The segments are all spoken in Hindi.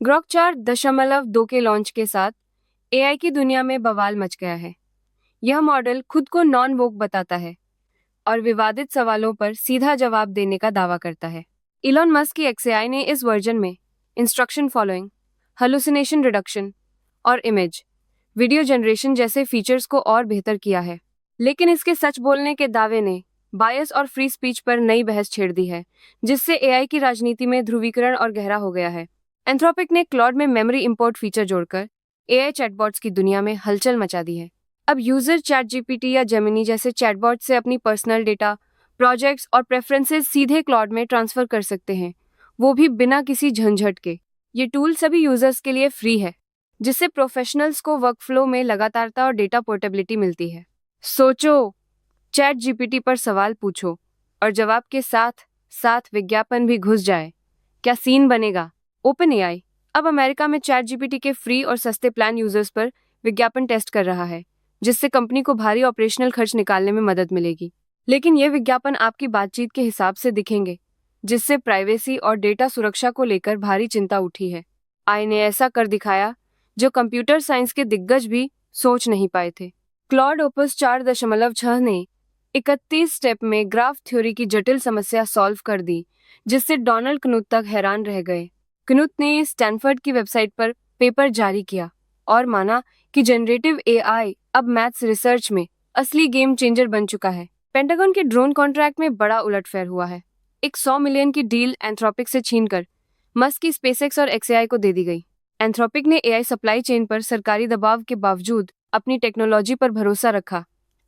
ग्रॉक 4.2 के लॉन्च के साथ एआई की दुनिया में बवाल मच गया है। यह मॉडल खुद को नॉन वोक बताता है और विवादित सवालों पर सीधा जवाब देने का दावा करता है। इलॉन मस्क की XAI ने इस वर्जन में इंस्ट्रक्शन फॉलोइंग, हेलुसिनेशन रिडक्शन और इमेज वीडियो जनरेशन जैसे फीचर्स को और बेहतर किया है। लेकिन इसके सच बोलने के दावे ने बायस और फ्री स्पीच पर नई बहस छेड़ दी है, जिससे एआई की राजनीति में ध्रुवीकरण और गहरा हो गया है। एंथ्रोपिक ने क्लॉड में मेमोरी इंपोर्ट फीचर जोड़कर एआई चैटबॉट्स की दुनिया में हलचल मचा दी है। अब यूजर ChatGPT या जेमिनी जैसे चैटबॉट से अपनी पर्सनल डेटा, प्रोजेक्ट्स और प्रेफरेंसेस सीधे क्लॉड में ट्रांसफर कर सकते हैं, वो भी बिना किसी झंझट के। ये टूल सभी यूजर्स के लिए फ्री है, जिससे प्रोफेशनल्स को वर्कफ्लो में लगातारता और डेटा पोर्टेबिलिटी मिलती है। सोचो, ChatGPT पर सवाल पूछो और जवाब के साथ साथ विज्ञापन भी घुस जाए, क्या सीन बनेगा? OpenAI अब अमेरिका में ChatGPT के फ्री और सस्ते प्लान यूजर्स पर विज्ञापन टेस्ट कर रहा है, जिससे कंपनी को भारी ऑपरेशनल खर्च निकालने में मदद मिलेगी। लेकिन ये विज्ञापन आपकी बातचीत के हिसाब से दिखेंगे, जिससे प्राइवेसी और डेटा सुरक्षा को लेकर भारी चिंता उठी है। AI ने ऐसा कर दिखाया जो कंप्यूटर साइंस के दिग्गज भी सोच नहीं पाए थे। क्लॉड ओपस 4.6 ने 31 स्टेप में ग्राफ थ्योरी की जटिल समस्या सॉल्व कर दी, जिससे डोनाल्ड कनुथ तक हैरान रह गए। कनुथ ने स्टैनफोर्ड की वेबसाइट पर पेपर जारी किया और माना कि जनरेटिव AI अब मैथ्स रिसर्च में असली गेम चेंजर बन चुका है। पेंटागन के ड्रोन कॉन्ट्रैक्ट में बड़ा उलटफेर हुआ है। एक 100 मिलियन की डील एंथ्रोपिक से छीनकर मस्क की स्पेसएक्स और XAI को दे दी गई। एंथ्रोपिक ने AI सप्लाई चेन पर सरकारी दबाव के बावजूद अपनी टेक्नोलॉजी पर भरोसा रखा,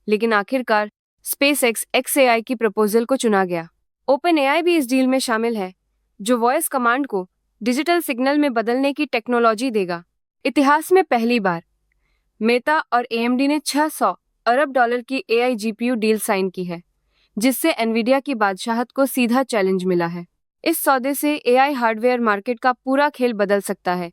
लेकिन आखिरकार स्पेसएक्स XAI की प्रपोजल को चुना गया। OpenAI भी इस डील में शामिल है, जो वॉइस कमांड को डिजिटल सिग्नल में बदलने की टेक्नोलॉजी देगा। इतिहास में पहली बार मेटा और AMD ने 600 अरब डॉलर की AI GPU डील साइन की है, जिससे एनवीडिया की बादशाहत को सीधा चैलेंज मिला है। इस सौदे से AI हार्डवेयर मार्केट का पूरा खेल बदल सकता है,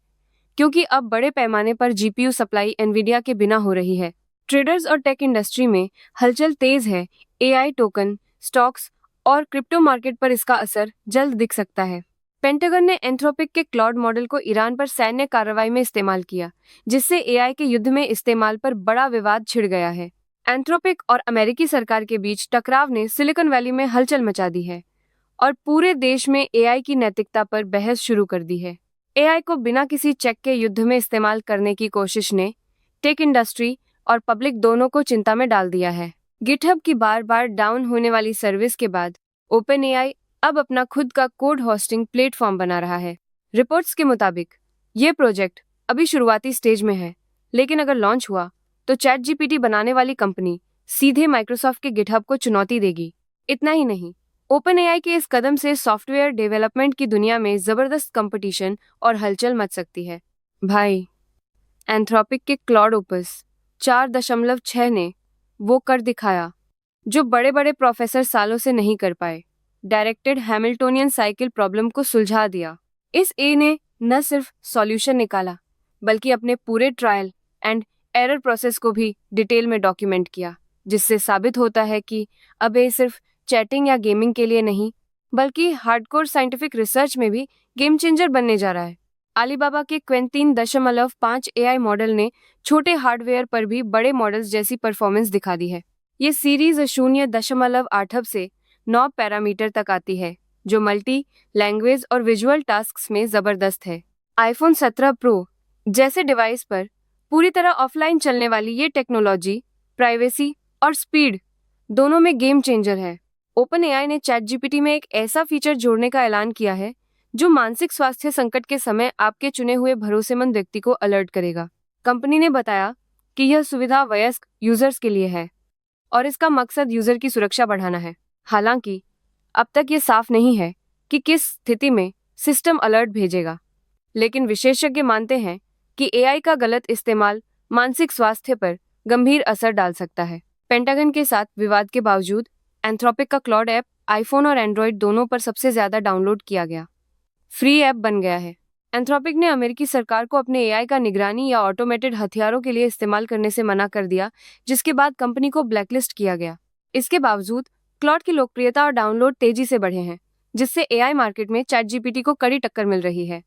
क्योंकि अब बड़े पैमाने पर GPU सप्लाई एनवीडिया के बिना हो रही है। ट्रेडर्स और टेक इंडस्ट्री में हलचल तेज है। AI टोकन, स्टॉक्स और क्रिप्टो मार्केट पर इसका असर जल्द दिख सकता है। पेंटागन ने एंथ्रोपिक के क्लॉड मॉडल को ईरान पर सैन्य कार्रवाई में इस्तेमाल किया, जिससे AI के युद्ध में इस्तेमाल पर बड़ा विवाद छिड़ गया है। एंथ्रोपिक और अमेरिकी सरकार के बीच टकराव ने सिलिकॉन वैली में हलचल मचा दी है और पूरे देश में AI की नैतिकता पर बहस शुरू कर दी है। AI को बिना किसी चेक के युद्ध में इस्तेमाल करने की कोशिश ने टेक इंडस्ट्री और पब्लिक दोनों को चिंता में डाल दिया है। गिटहब की बार बार डाउन होने वाली सर्विस के बाद OpenAI अब अपना खुद का कोड होस्टिंग प्लेटफॉर्म बना रहा है। रिपोर्ट्स के मुताबिक ये प्रोजेक्ट अभी शुरुआती स्टेज में है, लेकिन अगर लॉन्च हुआ तो ChatGPT बनाने वाली कंपनी सीधे माइक्रोसॉफ्ट के गिटहब को चुनौती देगी। इतना ही नहीं, OpenAI के इस कदम से सॉफ्टवेयर डेवलपमेंट की दुनिया में जबरदस्त कंपटीशन और हलचल मच सकती है। भाई, एंथ्रोपिक के क्लॉड ओपस 4.6 ने वो कर दिखाया जो बड़े बड़े प्रोफेसर सालों से नहीं कर पाए। डायरेक्टेड हैमिल्टोनियन साइकिल प्रॉब्लम को सुलझा दिया। इस ए ने न सिर्फ सॉल्यूशन निकाला, बल्कि अपने पूरे ट्रायल एंड एरर प्रोसेस को भी डिटेल में डॉक्यूमेंट किया, जिससे साबित होता है कि अब ये सिर्फ चैटिंग या गेमिंग के लिए नहीं, बल्कि हार्डकोर साइंटिफिक रिसर्च में भी गेम चेंजर बनने जा रहा है। अलीबाबा के क्वेन 3.5 AI मॉडल ने छोटे हार्डवेयर पर भी बड़े मॉडल्स जैसी परफॉर्मेंस दिखा दी है। ये सीरीज 0.8 से 9 पैरामीटर तक आती है, जो मल्टी लैंग्वेज और विजुअल टास्क्स में जबरदस्त है। iPhone 17 Pro जैसे डिवाइस पर पूरी तरह ऑफलाइन चलने वाली ये टेक्नोलॉजी प्राइवेसी और स्पीड दोनों में गेम चेंजर है। OpenAI ने ChatGPT में एक ऐसा फीचर जोड़ने का ऐलान किया है जो मानसिक स्वास्थ्य संकट के समय आपके चुने हुए भरोसेमंद व्यक्ति को अलर्ट करेगा। कंपनी ने बताया कि यह सुविधा वयस्क यूजर्स के लिए है और इसका मकसद यूजर की सुरक्षा बढ़ाना है। हालांकि अब तक ये साफ नहीं है कि किस स्थिति में सिस्टम अलर्ट भेजेगा, लेकिन विशेषज्ञ मानते हैं कि AI का गलत इस्तेमाल मानसिक स्वास्थ्य पर गंभीर असर डाल सकता है। पेंटागन के साथ विवाद के बावजूद एंथ्रोपिक का क्लॉड ऐप iPhone और Android दोनों पर सबसे ज्यादा डाउनलोड किया गया फ्री ऐप बन गया है। एंथ्रोपिक ने अमेरिकी सरकार को अपने AI का निगरानी या ऑटोमेटेड हथियारों के लिए इस्तेमाल करने से मना कर दिया, जिसके बाद कंपनी को ब्लैकलिस्ट किया गया। इसके बावजूद क्लॉड की लोकप्रियता और डाउनलोड तेजी से बढ़े हैं, जिससे AI मार्केट में ChatGPT को कड़ी टक्कर मिल रही है।